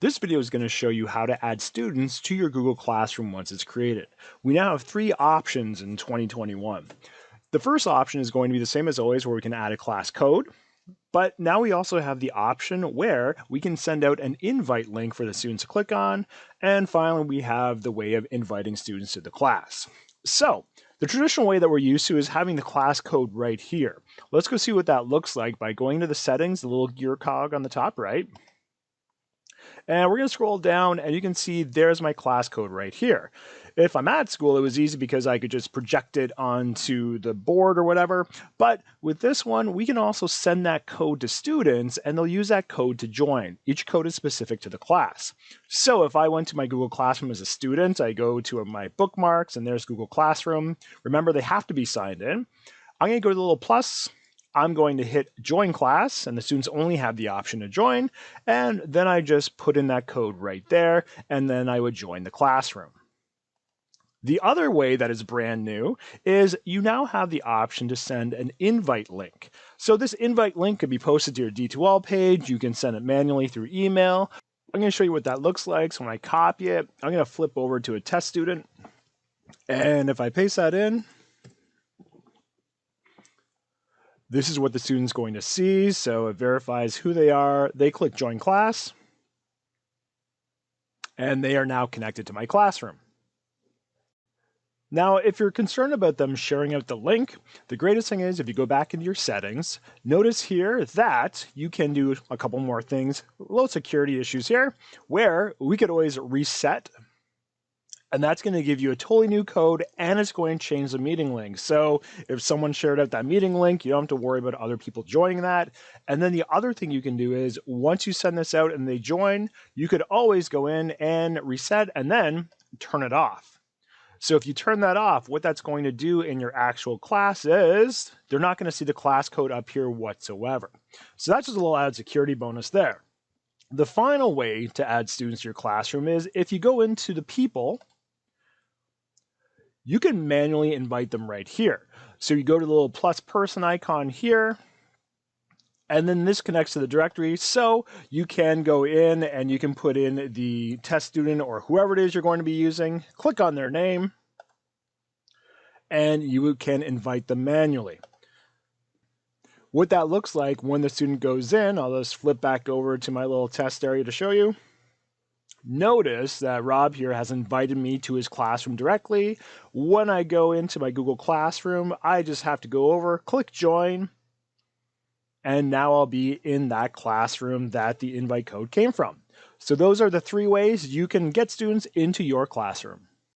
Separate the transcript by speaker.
Speaker 1: This video is going to show you how to add students to your Google Classroom once it's created. We now have three options in 2021. The first option is going to be the same as always, where we can add a class code. But now we also have the option where we can send out an invite link for the students to click on. And finally, we have the way of inviting students to the class. So the traditional way that we're used to is having the class code right here. Let's go see what that looks like by going to the settings, the little gear cog on the top right. And we're going to scroll down and you can see there's my class code right here. If I'm at school, it was easy because I could just project it onto the board or whatever. But with this one, we can also send that code to students and they'll use that code to join. Each code is specific to the class. So if I went to my Google Classroom as a student, I go to my bookmarks and there's Google Classroom. Remember, they have to be signed in. I'm going to go to the little plus. I'm going to hit join class and the students only have the option to join. And then I just put in that code right there and then I would join the classroom. The other way that is brand new is you now have the option to send an invite link. So this invite link could be posted to your D2L page. You can send it manually through email. I'm going to show you what that looks like. So when I copy it, I'm going to flip over to a test student. And if I paste that in, this is what the student's going to see. So it verifies who they are. They click join class. And they are now connected to my classroom. Now, if you're concerned about them sharing out the link, the greatest thing is if you go back into your settings, notice here that you can do a couple more things, little security issues here, where we could always reset. And that's going to give you a totally new code and it's going to change the meeting link. So if someone shared out that meeting link, you don't have to worry about other people joining that. And then the other thing you can do is once you send this out and they join, you could always go in and reset and then turn it off. So if you turn that off, what that's going to do in your actual class is they're not going to see the class code up here whatsoever. So that's just a little added security bonus there. The final way to add students to your classroom is if you go into the people, you can manually invite them right here. So you go to the little plus person icon here, and then this connects to the directory. So you can go in and you can put in the test student or whoever it is you're going to be using, click on their name, and you can invite them manually. What that looks like when the student goes in, I'll just flip back over to my little test area to show you. Notice that Rob here has invited me to his classroom directly. When I go into my Google Classroom, I just have to go over, click join, and now I'll be in that classroom that the invite code came from. So those are the three ways you can get students into your classroom.